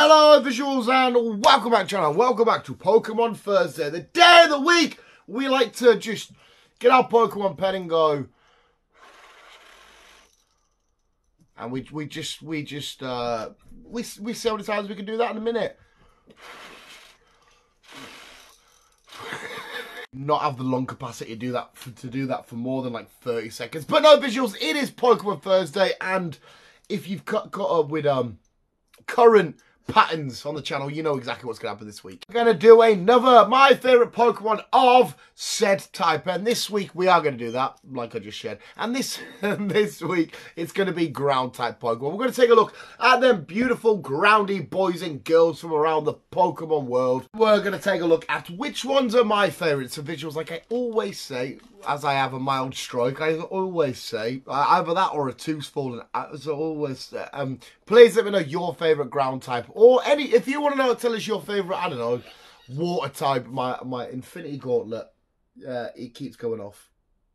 Hello visuals and welcome back to the channel. Welcome back to Pokemon Thursday, the day of the week. We like to just get our Pokemon pen and go. And we see how many times we can do that in a minute. Not have the lung capacity to do that for more than like 30 seconds. But no visuals, it is Pokemon Thursday, and if you've caught up with current patterns on the channel, you know exactly what's going to happen this week. We're going to do another my favourite Pokemon of said type, and this week we are going to do that, like I just shared. And this week it's going to be ground type Pokemon. We're going to take a look at them beautiful groundy boys and girls from around the Pokemon world. We're going to take a look at which ones are my favourites. So visuals, like I always say, as I have a mild stroke, I always say, either that or a tooth's fallen. As I always please let me know your favourite ground type. Or if you want to know, tell us your favourite, I don't know, water type. My Infinity Gauntlet, it keeps going off.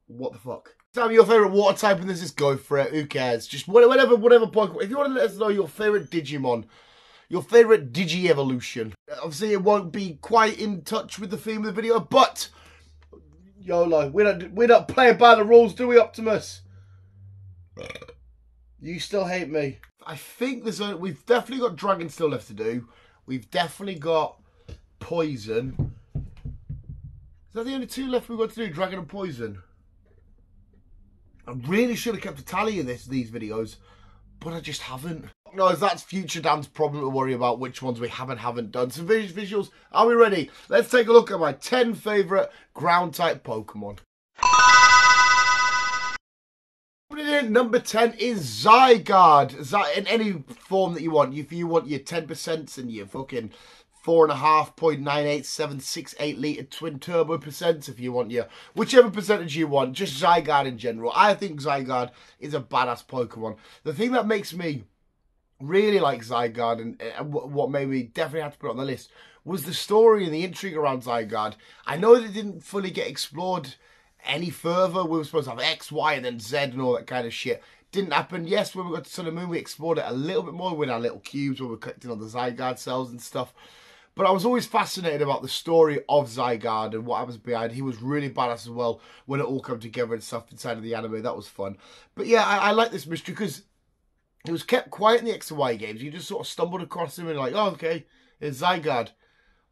What the fuck? Tell me your favourite water type and just go for it. Who cares? Just whatever Pokemon. If you want to let us know your favourite Digimon, your favourite Digi-Evolution. Obviously, it won't be quite in touch with the theme of the video, but YOLO. We're not playing by the rules, do we, Optimus? You still hate me. I think we've definitely got Dragon still left to do. We've definitely got Poison. Is that the only two left we've got to do? Dragon and Poison. I really should have kept a tally of these videos, but I just haven't. No, that's future Dan's problem to worry about which ones we haven't done. So visuals, are we ready? Let's take a look at my 10 favourite ground type Pokemon. Number 10 is Zygarde. In any form that you want. If you want your 10% and your fucking 4.5.98768 litre twin turbo percent, if you want your whichever percentage you want, just Zygarde in general. I think Zygarde is a badass Pokemon. The thing that makes me really like Zygarde and what made me definitely have to put it on the list was the story and the intrigue around Zygarde. I know that it didn't fully get explored any further. We were supposed to have X, Y, and then Z and all that kind of shit. Didn't happen. Yes, when we got to Sun and Moon, we explored it a little bit more with our little cubes where we're collecting all the Zygarde cells and stuff. But I was always fascinated about the story of Zygarde and what happens behind. He was really badass as well when it all came together and stuff inside of the anime. That was fun. But yeah, I like this mystery because he was kept quiet in the X and Y games. You just sort of stumbled across him and like, oh, okay, it's Zygarde.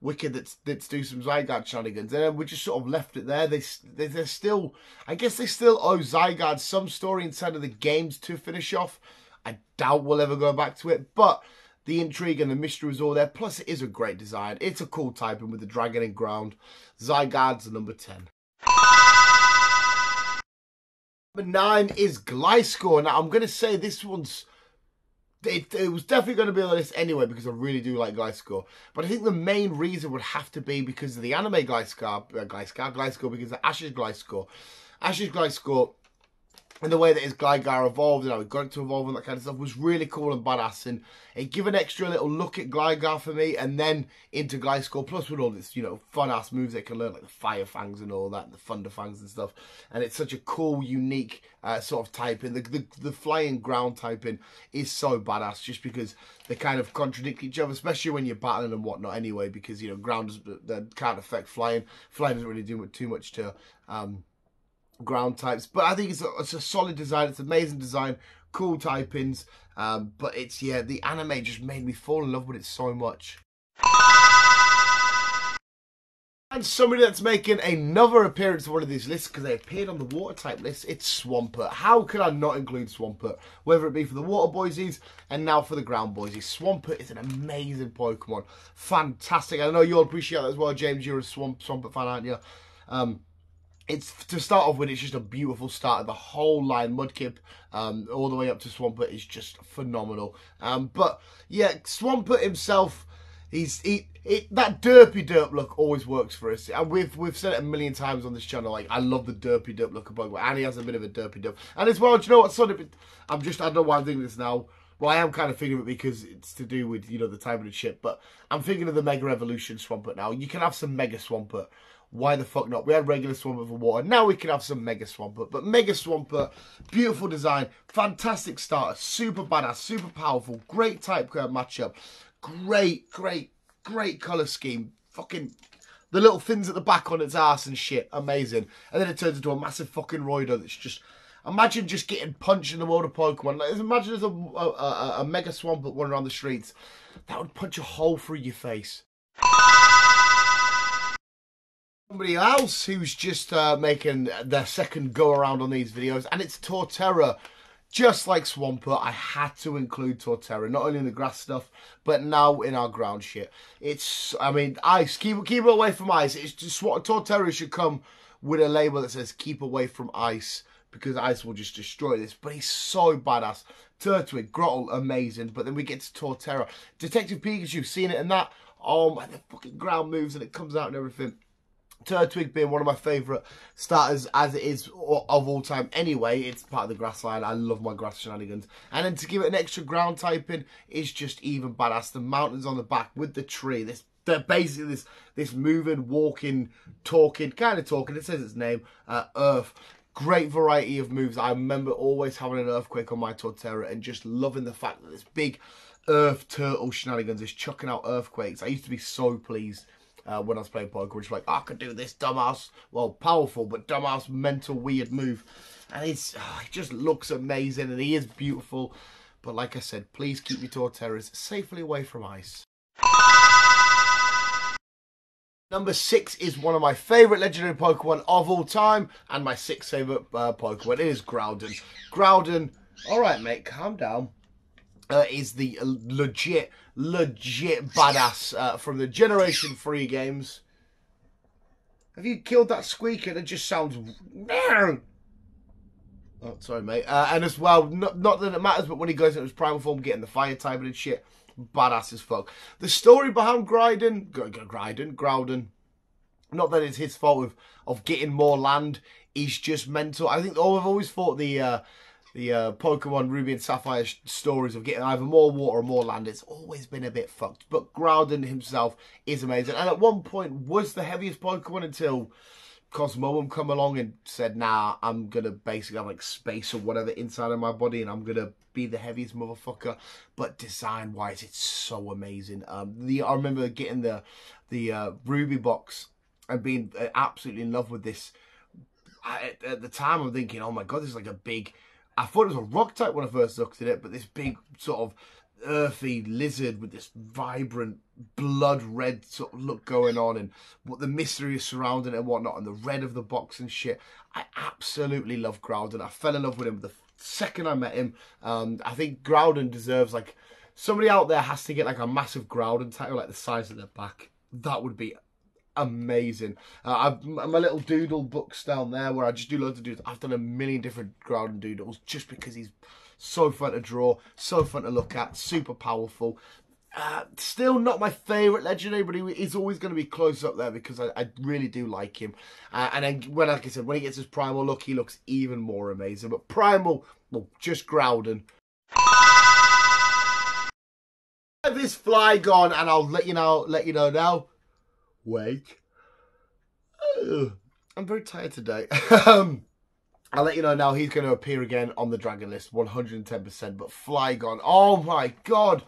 Wicked, let's do some Zygarde shenanigans. And then we just sort of left it there. They're still, I guess they still owe Zygarde some story inside of the games to finish off. I doubt we'll ever go back to it, but the intrigue and the mystery is all there. Plus, it is a great design. It's a cool typing with the dragon and ground. Zygarde's number 10. Number 9 is Gliscor. Now, I'm going to say this one's... It was definitely going to be on the list anyway because I really do like Gliscor. But I think the main reason would have to be because of the anime Gliscor because of Ash's Gliscor. Ash's Gliscor and the way that his Gligar evolved and how it got it to evolve and that kind of stuff was really cool and badass. And it gave an extra little look at Gligar for me and then into Gliscor. Plus with all this, you know, fun-ass moves it can learn, like the Fire Fangs and all that, and the Thunder Fangs and stuff. And it's such a cool, unique sort of typing. The flying ground typing is so badass just because they kind of contradict each other, especially when you're battling and whatnot anyway, because, you know, ground can't affect flying. Flying doesn't really do too much to... ground types, but I think it's a solid design. It's an amazing design, cool typings, but it's, yeah, the anime just made me fall in love with it so much. And somebody that's making another appearance on one of these lists because they appeared on the water type list, it's Swampert. How could I not include Swampert? Whether it be for the water boysies and now for the ground boysies. Swampert is an amazing Pokemon. Fantastic. I know you'll appreciate that as well, James. You're a Swampert fan, aren't you? It's, to start off with, it's just a beautiful start of the whole line. Mudkip, all the way up to Swampert is just phenomenal. But yeah, Swampert himself, that derpy derp look always works for us. And we've said it a million times on this channel. Like, I love the derpy derp look of Pokemon, and he has a bit of a derpy derp. And as well, do you know what? Sonic, I don't know why I'm thinking this now. Well, I am kind of thinking of it because it's to do with, you know, the timing and shit. But I'm thinking of the Mega Evolution Swampert now. You can have some Mega Swampert. Why the fuck not? We had regular Swampert for water. Now we can have some Mega Swampert. But Mega Swampert, beautiful design, fantastic starter, super badass, super powerful, great type curve matchup. Great colour scheme. Fucking the little fins at the back on its ass and shit. Amazing. And then it turns into a massive fucking roider that's just... Imagine just getting punched in the world of Pokemon. Like, imagine there's a Mega Swamp that went around the streets. That would punch a hole through your face. Somebody else who's just making their second go around on these videos, and it's Torterra. Just like Swampert, I had to include Torterra, not only in the grass stuff, but now in our ground shit. It's, I mean, ice, keep it away from ice. It's just what Torterra should come with a label that says keep away from ice, because ice will just destroy this. But he's so badass. Turtwig, Grottle, amazing. But then we get to Torterra. Detective Pikachu, seen it in that. Oh man, the fucking ground moves and it comes out and everything. Turtwig being one of my favourite starters as it is of all time anyway. It's part of the grass line. I love my grass shenanigans. And then to give it an extra ground typing is just even badass. The mountains on the back with the tree. They're basically this moving, walking, talking, kind of talking. It says its name, Earth. Great variety of moves. I remember always having an Earthquake on my Torterra and just loving the fact that this big Earth Turtle shenanigans is chucking out Earthquakes. I used to be so pleased when I was playing Pokemon. Just like, I could do this dumbass, well, powerful, but dumbass, mental, weird move. And it just looks amazing and he is beautiful. But like I said, please keep your Torterras safely away from ice. Number 6 is one of my favourite legendary Pokemon of all time, and my 6th favourite Pokemon. It is Groudon. Groudon, alright mate, calm down, is the legit badass from the Generation 3 games. Have you killed that squeaker? That just sounds... Oh, sorry mate. And as well, not that it matters, but when he goes into his primal form, getting the fire typing and shit, badass as fuck. The story behind Groudon, not that it's his fault of getting more land, is just mental. I think I've always thought the Pokemon Ruby and Sapphire stories of getting either more water or more land, it's always been a bit fucked. But Groudon himself is amazing. And at one point was the heaviest Pokemon until Cosmoem come along and said, nah, I'm going to basically have like space or whatever inside of my body and I'm going to be the heaviest motherfucker. But design-wise, it's so amazing. I remember getting the Ruby box and being absolutely in love with this. At the time, I'm thinking, oh my god, this is like a big... I thought it was a rock type when I first looked at it, but this big sort of earthy lizard with this vibrant blood red sort of look going on, and what the mystery is surrounding it and whatnot, and the red of the box and shit. I absolutely love Groudon. I fell in love with him the second I met him. I think Groudon deserves, like, somebody out there has to get like a massive Groudon tattoo, like the size of their back. That would be amazing. I've my little doodle books down there where I just do loads of doodles. I've done a million different Groudon doodles just because he's so fun to draw, so fun to look at, super powerful. Still not my favourite legendary, but he's always going to be close up there because I really do like him. And then, like I said, when he gets his primal look, he looks even more amazing. But primal, well, just Groudon. I have this Flygon, and I'll let you know now. Wait. I'm very tired today. I'll let you know now he's going to appear again on the Dragon List, 110%. But Flygon, oh my god.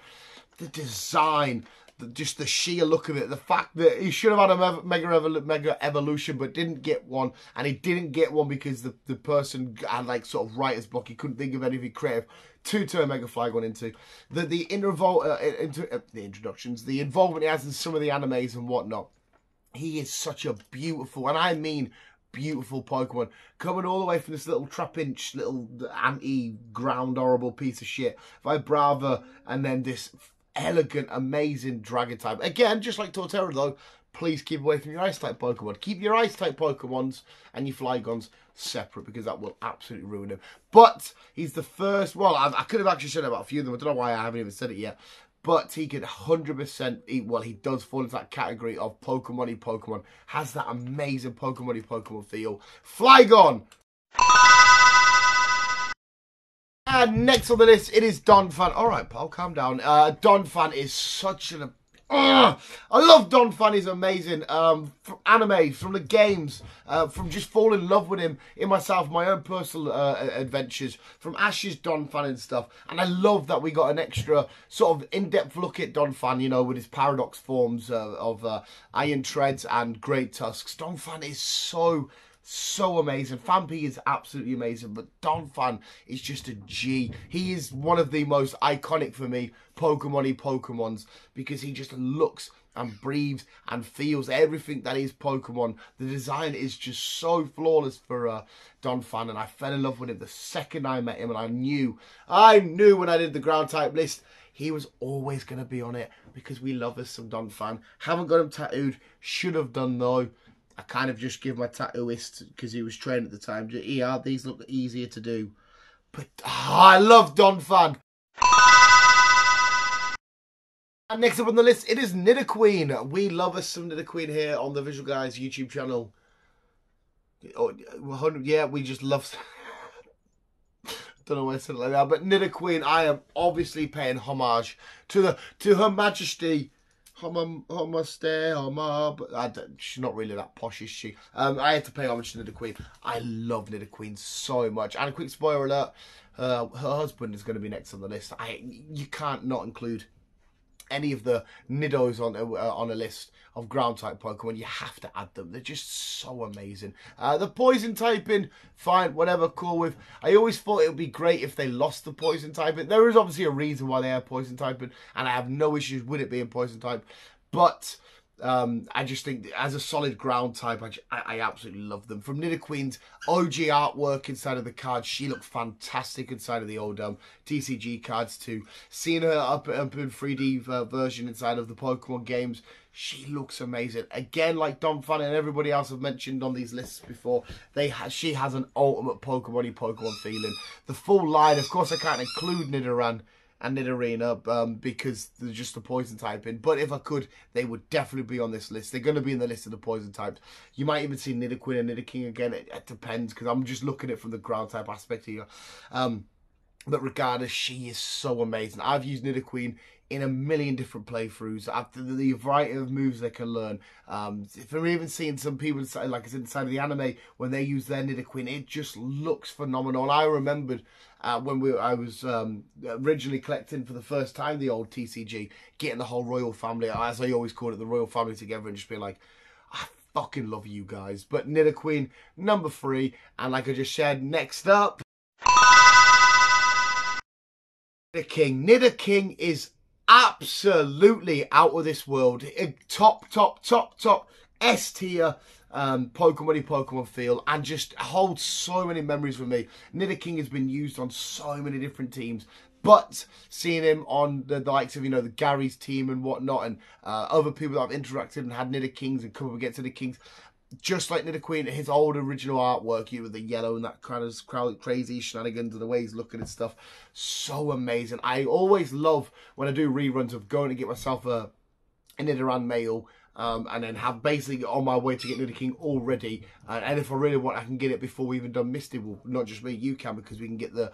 The design, just the sheer look of it. The fact that he should have had a Mega Evolution but didn't get one. And he didn't get one because the person had like sort of writer's block. He couldn't think of anything creative to turn Mega Flygon into. The introductions, the involvement he has in some of the animes and whatnot. He is such a beautiful, and I mean beautiful Pokemon, coming all the way from this little trap-inch, little anti-ground horrible piece of shit, Vibrava, and then this elegant, amazing Dragon type. Again, just like Torterra though, please keep away from your Ice-type Pokemon. Keep your Ice-type Pokemons and your Flygons separate, because that will absolutely ruin him. But he's the first, well, I could have actually said about a few of them, I don't know why I haven't even said it yet. But he could 100%, well, he does fall into that category of Pokemon-y Pokemon. Has that amazing Pokemon-y Pokemon feel. Flygon! And next on the list, it is Donphan. Alright, pal, calm down. Donphan is such an I love Donphan. He's amazing. From anime, from the games, from just falling in love with him in myself, my own personal adventures, from Ash's Donphan and stuff. And I love that we got an extra sort of in-depth look at Donphan, you know, with his paradox forms of Iron Treads and Great Tusks. Donphan is so amazing. Phanpy is absolutely amazing, but Donphan is just a G. He is one of the most iconic for me Pokemon-y Pokemons because he just looks and breathes and feels everything that is Pokemon. The design is just so flawless for Donphan, and I fell in love with him the second I met him, and I knew when I did the ground type list he was always going to be on it because we love us some Donphan. Haven't got him tattooed, should have done though. I kind of just give my tattooist, because he was trained at the time, yeah, these look easier to do. But I love Donphan. And next up on the list, it is Nidoqueen. We love us some Nidoqueen here on the Visual Guyz YouTube channel. Oh, yeah, we just love... Don't know why I said it like that, but Nidoqueen, I am obviously paying homage to Her Majesty... she's not really that posh, is she? I had to pay homage to Nidoqueen. I love Nidoqueen so much. And a quick spoiler alert, her husband is going to be next on the list. You can't not include any of the Nidos on a list of ground type Pokemon. You have to add them. They're just so amazing. The poison typing, fine, whatever, cool with. I always thought it would be great if they lost the poison typing. There is obviously a reason why they have poison typing, and I have no issues with it being poison type. But I just think as a solid ground type, I absolutely love them. From Nidoqueen's OG artwork inside of the cards, she looked fantastic inside of the old TCG cards too. Seeing her up in 3D version inside of the Pokemon games, she looks amazing. Again, like Donphan and everybody else I've mentioned on these lists before, she has an ultimate Pokemon-y Pokemon feeling. The full line, of course I can't include Nidoran and Nidorina because they're just the poison typing, but if I could, they would definitely be on this list. They're going to be in the list of the poison types. You might even see Nidoqueen and Nidoking again. It depends, because I'm just looking at it from the ground type aspect here. But regardless, she is so amazing. I've used Nidoqueen in a million different playthroughs. After the variety of moves they can learn. If I'm even seeing some people, like I said, inside of the anime, when they use their Nidoqueen, it just looks phenomenal. And I remembered when I was originally collecting for the first time the old TCG, getting the whole royal family, as I always call it, the royal family together, and just being like, I fucking love you guys. But Nidoqueen, number 3, and like I just said, next up, Nidoking. Nidoking is absolutely out of this world. Top S tier Pokemon-y Pokemon feel, and just holds so many memories for me. Nidoking has been used on so many different teams, but seeing him on the likes of, you know, the Gary's team and whatnot, and other people that I've interacted and had Nidokings and come up against Nidokings, just like Nidoqueen, his old original artwork, with the yellow and that kind of crazy shenanigans and the way he's looking and stuff, so amazing. I always love when I do reruns of going to get myself a Nidoran male, and then have basically on my way to get Nidoking already, and if I really want, I can get it before we even done Misty. Well, not just me, you can, because we can get the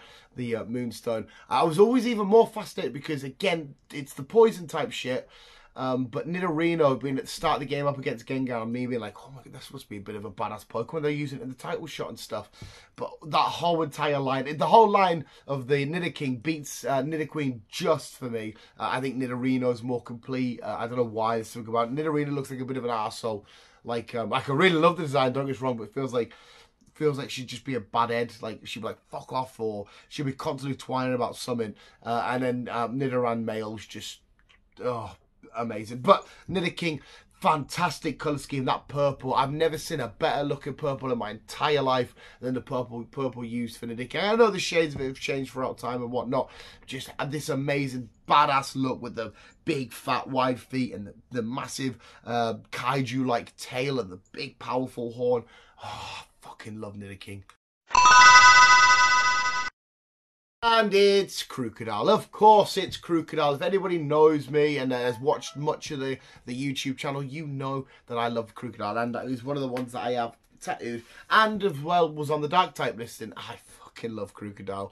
Moonstone. I was always even more fascinated because, again, it's the poison type shit. But Nidorino being at the start of the game up against Gengar, and me being like, oh my god, this must be a bit of a badass Pokemon. They're using it in the title shot and stuff. But that whole entire line, the whole line of the Nidoking beats Nidoqueen just for me. I think Nidorino's more complete. I don't know why there's something about it. Nidorino looks like a bit of an arsehole. Like, I can really love the design, don't get me wrong, but it feels like she'd just be a bad egg. Like, she'd be like, fuck off, or she'd be constantly twining about something. And then Nidoran male's just, oh, amazing. But Nidoking, fantastic colour scheme. That purple, I've never seen a better looking purple in my entire life than the purple used for Nidoking. I know the shades of it have changed throughout time and whatnot. Just this amazing badass look with the big fat wide feet and the massive kaiju like tail and the big powerful horn. Oh, I fucking love Nidoking. And it's Crocodile. Of course it's Crocodile. If anybody knows me and has watched much of the YouTube channel, you know that I love Crocodile. And that is one of the ones that I have tattooed. And as well was on the dark type listing. I fucking love Crocodile.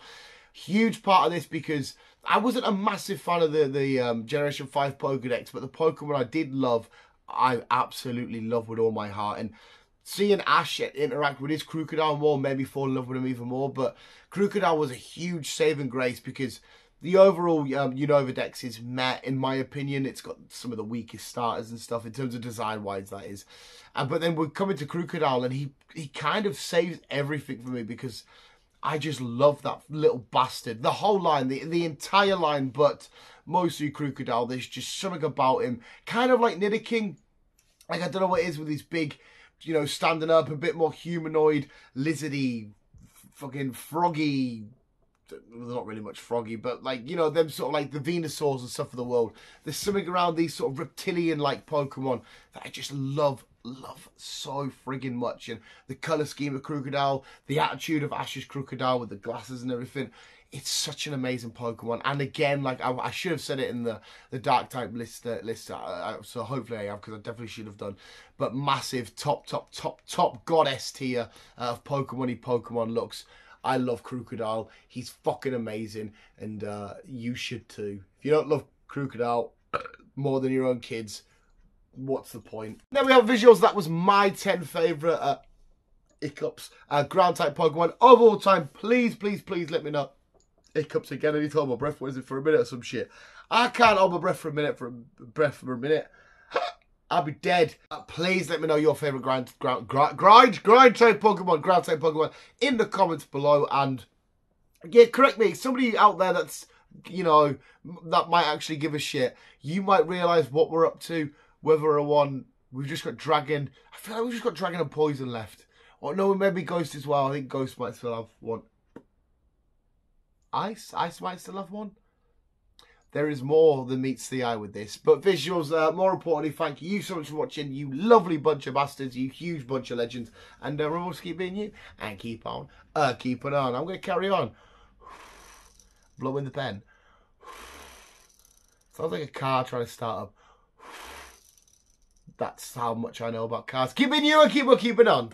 Huge part of this because I wasn't a massive fan of the Generation 5 Pokedex, but the Pokemon I did love, I absolutely love with all my heart. And seeing Ash interact with his Crocodile more made me fall in love with him even more. But Crocodile was a huge saving grace because the overall Unova Dex is meh, in my opinion. It's got some of the weakest starters and stuff in terms of design-wise, that is. But then we're coming to Crocodile, and he kind of saves everything for me because I just love that little bastard. The whole line, the entire line, but mostly Crocodile. There's just something about him. Kind of like Nidoking. Like, I don't know what it is with his big, you know, standing up, a bit more humanoid, lizardy, fucking froggy. Not really much froggy, but like, you know, them sort of like the Venusaurs and stuff of the world. There's something around these sort of reptilian-like Pokemon that I just love so friggin' much. And the colour scheme of Crocodile, the attitude of Ash's Crocodile with the glasses and everything, it's such an amazing Pokemon. And again, like I should have said it in the Dark type list, so hopefully I have, because I definitely should have done. But massive top goddess tier of Pokemon looks. I love Crocodile. He's fucking amazing, and you should too. If you don't love Crocodile more than your own kids, what's the point? Then we have visuals. That was my 10 favourite Hiccups ground type Pokemon of all time. Please let me know. Hiccups again. I need to hold my breath. What is it, for a minute or some shit? I can't hold my breath for a minute. I'll be dead. Please let me know your favourite grind type Pokemon, ground type Pokemon in the comments below. And yeah, correct me. Somebody out there that's, you know, that might actually give a shit. You might realise what we're up to. Whether or one, we've just got Dragon. I feel like we've just got Dragon and Poison left. Or no, maybe Ghost as well. I think Ghost might still have one. Ice might still have one. There is more than meets the eye with this. But visuals, more importantly, thank you so much for watching, you lovely bunch of bastards, you huge bunch of legends. And remember to keep being you, and keep on, keeping on. I'm going to carry on. Blowing the pen. Sounds like a car trying to start up. That's how much I know about cars. Keep being you and keep on keeping on.